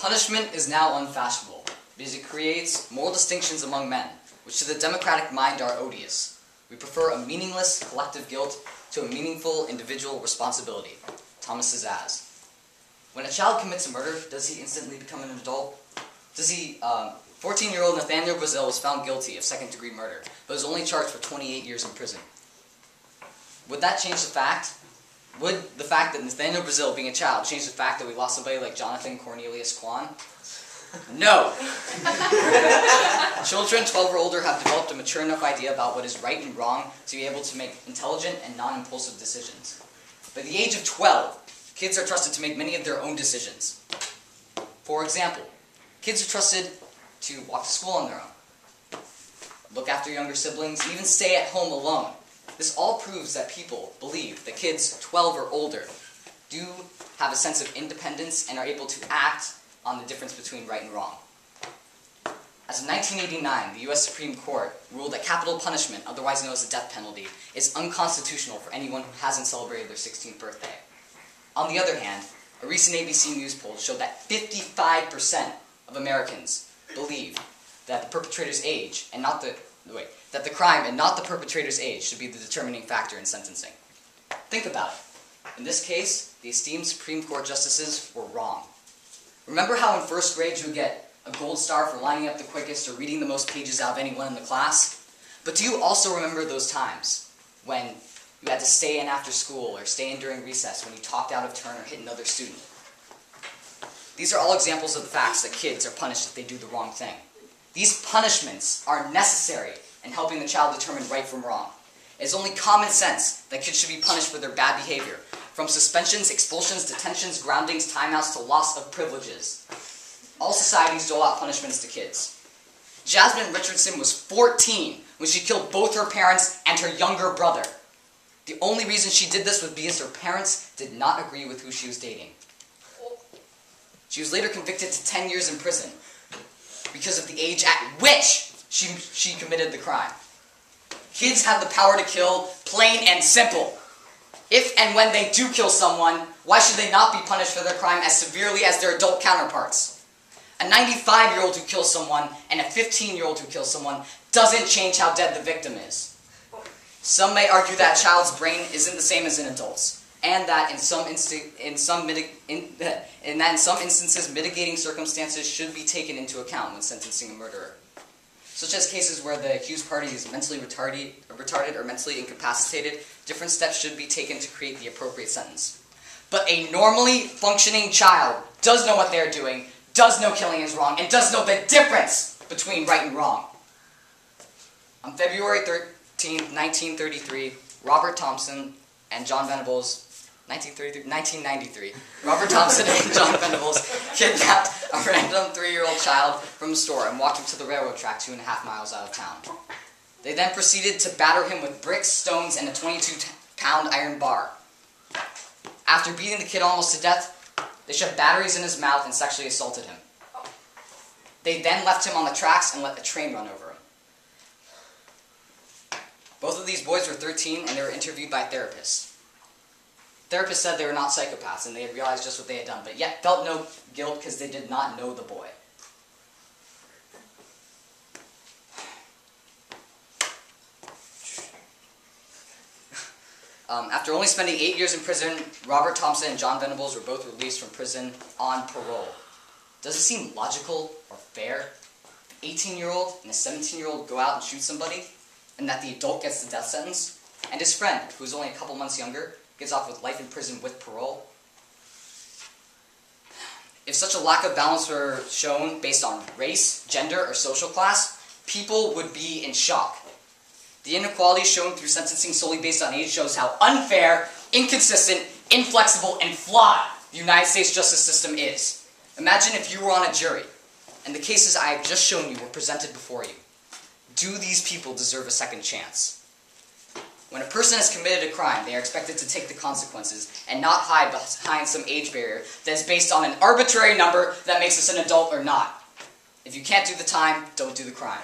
Punishment is now unfashionable, because it creates moral distinctions among men, which to the democratic mind are odious. We prefer a meaningless collective guilt to a meaningful individual responsibility. Thomas Szasz. When a child commits a murder, does he instantly become an adult? 14-year-old Nathaniel Brazil was found guilty of second-degree murder, but was only charged for 28 years in prison. Would that change the fact? Would the fact that Nathaniel Brazil, being a child, change the fact that we lost somebody like Jonathan Cornelius Kwan? No! Children 12 or older have developed a mature enough idea about what is right and wrong to be able to make intelligent and non-impulsive decisions. By the age of 12, kids are trusted to make many of their own decisions. For example, kids are trusted to walk to school on their own, look after younger siblings, and even stay at home alone. This all proves that people believe that kids 12 or older do have a sense of independence and are able to act on the difference between right and wrong. As of 1989, the U.S. Supreme Court ruled that capital punishment, otherwise known as the death penalty, is unconstitutional for anyone who hasn't celebrated their 16th birthday. On the other hand, a recent ABC News poll showed that 55% of Americans believe that the perpetrator's age and not that the crime and not the perpetrator's age should be the determining factor in sentencing. Think about it. In this case, the esteemed Supreme Court justices were wrong. Remember how in first grade you would get a gold star for lining up the quickest or reading the most pages out of anyone in the class? But do you also remember those times when you had to stay in after school or stay in during recess when you talked out of turn or hit another student? These are all examples of the facts that kids are punished if they do the wrong thing. These punishments are necessary in helping the child determine right from wrong. It is only common sense that kids should be punished for their bad behavior, from suspensions, expulsions, detentions, groundings, timeouts, to loss of privileges. All societies dole out punishments to kids. Jasmine Richardson was 14 when she killed both her parents and her younger brother. The only reason she did this was because her parents did not agree with who she was dating. She was later convicted to 10 years in prison because of the age at which she committed the crime. Kids have the power to kill, plain and simple. If and when they do kill someone, why should they not be punished for their crime as severely as their adult counterparts? A 95-year-old who kills someone and a 15-year-old who kills someone doesn't change how dead the victim is. Some may argue that a child's brain isn't the same as an adult's, and that in some instances mitigating circumstances should be taken into account when sentencing a murderer, such as cases where the accused party is mentally retarded or mentally incapacitated. Different steps should be taken to create the appropriate sentence. But a normally functioning child does know what they're doing, does know killing is wrong, and does know the difference between right and wrong. On February 13, 1933, Robert Thompson and John Venables 1993. Robert Thompson and John Venables kidnapped a random 3-year-old child from a store and walked him to the railroad track 2.5 miles out of town. They then proceeded to batter him with bricks, stones, and a 22-pound iron bar. After beating the kid almost to death, they shoved batteries in his mouth and sexually assaulted him. They then left him on the tracks and let a train run over him. Both of these boys were 13 and they were interviewed by therapists. Therapists said they were not psychopaths and they had realized just what they had done, but yet felt no guilt because they did not know the boy. After only spending 8 years in prison, Robert Thompson and John Venables were both released from prison on parole. Does it seem logical or fair? An 18-year-old and a 17-year-old go out and shoot somebody, and that the adult gets the death sentence, and his friend, who is only a couple months younger, gets off with life in prison with parole? If such a lack of balance were shown based on race, gender, or social class, people would be in shock. The inequality shown through sentencing solely based on age shows how unfair, inconsistent, inflexible, and flawed the United States justice system is. Imagine if you were on a jury, and the cases I have just shown you were presented before you. Do these people deserve a second chance? When a person has committed a crime, they are expected to take the consequences and not hide behind some age barrier that is based on an arbitrary number that makes us an adult or not. If you can't do the time, don't do the crime.